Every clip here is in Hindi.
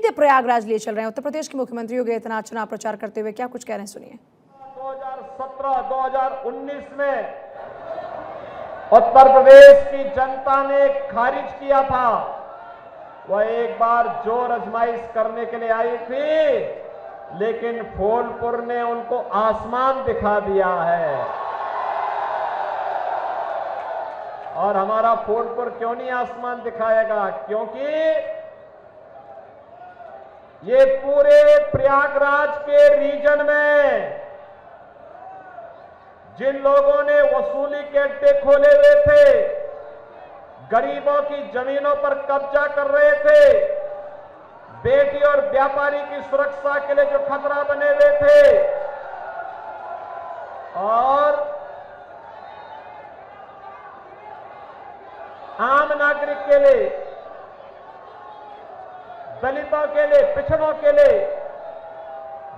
सीधे प्रयागराज लिए चल रहे हैं। उत्तर प्रदेश के मुख्यमंत्री योगी आदित्यनाथ चुनाव प्रचार करते हुए क्या कुछ कह रहे हैं, सुनिए। 2017-2019 में उत्तर प्रदेश की जनता ने खारिज किया था। वह एक बार जोर आजमाइश करने के लिए आई थी, लेकिन फूलपुर ने उनको आसमान दिखा दिया है। और हमारा फूलपुर क्यों नहीं आसमान दिखाएगा? क्योंकि ये पूरे प्रयागराज के रीजन में जिन लोगों ने वसूली के अड्डे खोले हुए थे, गरीबों की जमीनों पर कब्जा कर रहे थे, बेटी और व्यापारी की सुरक्षा के लिए जो खतरा बने हुए थे, और आम नागरिक के लिए, दलितों के लिए, पिछड़ों के लिए,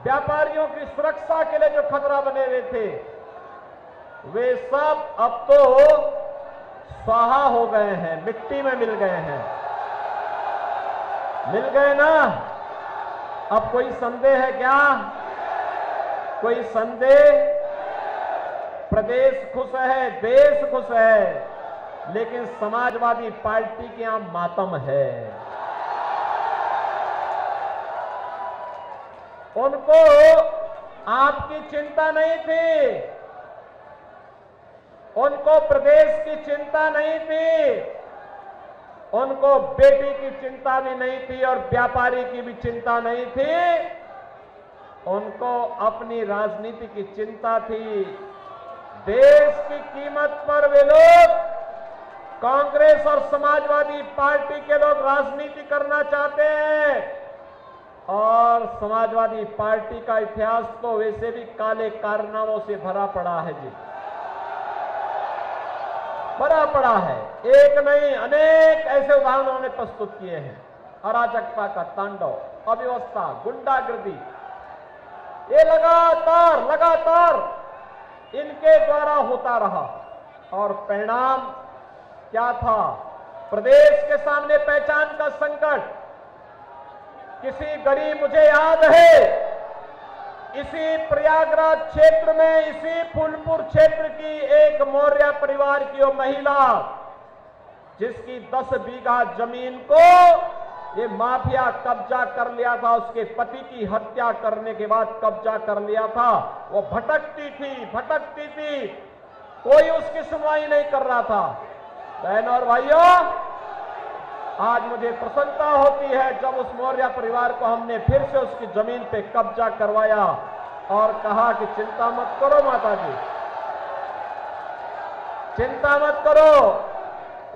व्यापारियों की सुरक्षा के लिए जो खतरा बने हुए थे, वे सब अब तो स्वाहा हो गए हैं, मिट्टी में मिल गए हैं। मिल गए ना? अब कोई संदेह है क्या? कोई संदेह? प्रदेश खुश है, देश खुश है, लेकिन समाजवादी पार्टी के यहां मातम है। उनको आपकी चिंता नहीं थी, उनको प्रदेश की चिंता नहीं थी, उनको बेटी की चिंता भी नहीं थी और व्यापारी की भी चिंता नहीं थी। उनको अपनी राजनीति की चिंता थी। देश की कीमत पर वे लोग, कांग्रेस और समाजवादी पार्टी के लोग राजनीति करना चाहते हैं। और समाजवादी पार्टी का इतिहास तो वैसे भी काले कारनामों से भरा पड़ा है जी, भरा पड़ा है। एक नहीं, अनेक ऐसे उदाहरण उन्होंने प्रस्तुत किए हैं। अराजकता का तांडव, अव्यवस्था, गुंडागर्दी, ये लगातार इनके द्वारा होता रहा। और परिणाम क्या था? प्रदेश के सामने पहचान का संकट। किसी गरीब, मुझे याद है, इसी प्रयागराज क्षेत्र में, इसी फूलपुर क्षेत्र की एक मौर्य परिवार की वो महिला, जिसकी 10 बीघा जमीन को ये माफिया कब्जा कर लिया था, उसके पति की हत्या करने के बाद कब्जा कर लिया था। वो भटकती थी, कोई उसकी सुनवाई नहीं कर रहा था। बहनों और भाइयों, आज मुझे प्रसन्नता होती है जब उस मौर्य परिवार को हमने फिर से उसकी जमीन पे कब्जा करवाया और कहा कि चिंता मत करो माता जी, चिंता मत करो,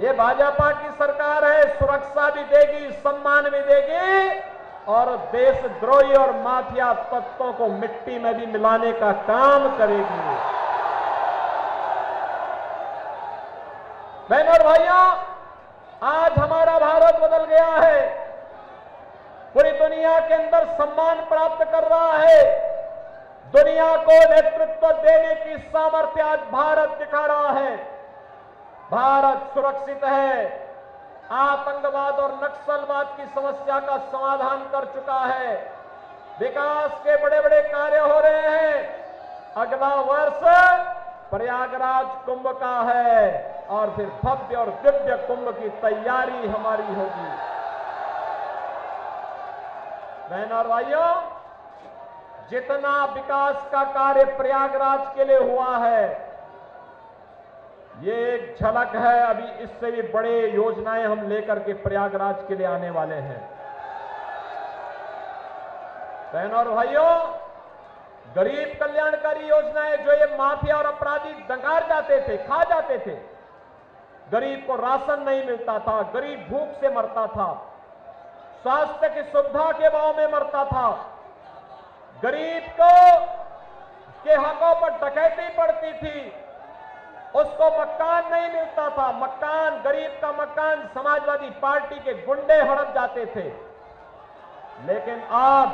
ये भाजपा की सरकार है, सुरक्षा भी देगी, सम्मान भी देगी और देशद्रोही और माफिया तत्वों को मिट्टी में भी मिलाने का काम करेगी। बहनों और भाइयों, आज हमारा भारत बदल गया है, पूरी दुनिया के अंदर सम्मान प्राप्त कर रहा है। दुनिया को नेतृत्व देने की सामर्थ्य आज भारत दिखा रहा है। भारत सुरक्षित है, आतंकवाद और नक्सलवाद की समस्या का समाधान कर चुका है, विकास के बड़े बड़े कार्य हो रहे हैं। अगला वर्ष प्रयागराज कुंभ का है और फिर भव्य और दिव्य कुंभ की तैयारी हमारी होगी। बहनों और भाइयों, जितना विकास का कार्य प्रयागराज के लिए हुआ है, ये एक झलक है। अभी इससे भी बड़े योजनाएं हम लेकर के प्रयागराज के लिए आने वाले हैं। बहनों और भाइयों, गरीब कल्याणकारी योजनाएं, जो ये माफिया और अपराधी दंगार जाते थे, खा जाते थे, गरीब को राशन नहीं मिलता था, गरीब भूख से मरता था, स्वास्थ्य की सुविधा के अभाव में मरता था, गरीब को के हकों पर डकैती पड़ती थी, उसको मकान नहीं मिलता था, मकान, गरीब का मकान समाजवादी पार्टी के गुंडे हड़प जाते थे। लेकिन अब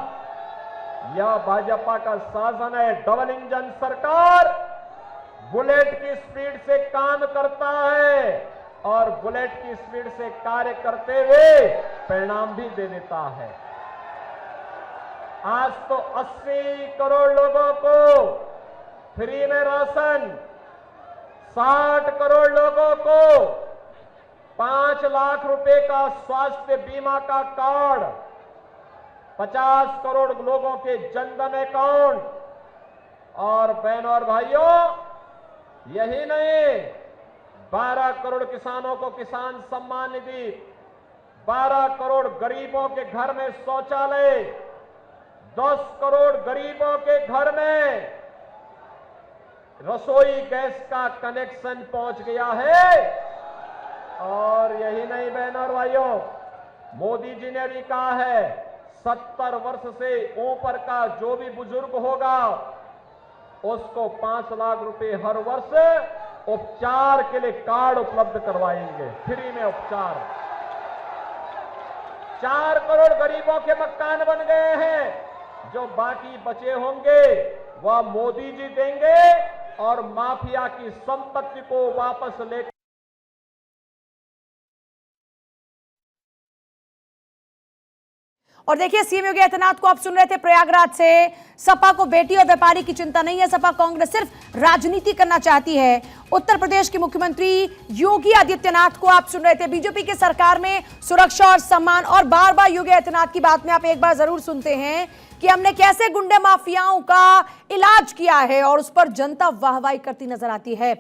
यह भाजपा का शासन है, डबल इंजन सरकार बुलेट की स्पीड से काम करता है और बुलेट की स्पीड से कार्य करते हुए परिणाम भी दे देता है। आज तो 80 करोड़ लोगों को फ्री में राशन, 60 करोड़ लोगों को 5 लाख रुपए का स्वास्थ्य बीमा का कार्ड, 50 करोड़ लोगों के जनधन अकाउंट, और बहनों और भाइयों यही नहीं, 12 करोड़ किसानों को किसान सम्मान निधि, 12 करोड़ गरीबों के घर में शौचालय, 10 करोड़ गरीबों के घर में रसोई गैस का कनेक्शन पहुंच गया है। और यही नहीं बहनों और भाइयों, मोदी जी ने भी कहा है 70 वर्ष से ऊपर का जो भी बुजुर्ग होगा उसको 5 लाख रुपए हर वर्ष उपचार के लिए कार्ड उपलब्ध करवाएंगे, फ्री में उपचार। 4 करोड़ गरीबों के मकान बन गए हैं, जो बाकी बचे होंगे वह मोदी जी देंगे और माफिया की संपत्ति को वापस ले। और देखिए, सीएम योगी आदित्यनाथ को आप सुन रहे थे प्रयागराज से। सपा को बेटी और व्यापारी की चिंता नहीं है, सपा कांग्रेस सिर्फ राजनीति करना चाहती है। उत्तर प्रदेश के मुख्यमंत्री योगी आदित्यनाथ को आप सुन रहे थे। बीजेपी की सरकार में सुरक्षा और सम्मान, और बार बार योगी आदित्यनाथ की बात में आप एक बार जरूर सुनते हैं कि हमने कैसे गुंडे माफियाओं का इलाज किया है, और उस पर जनता वाहवाही करती नजर आती है।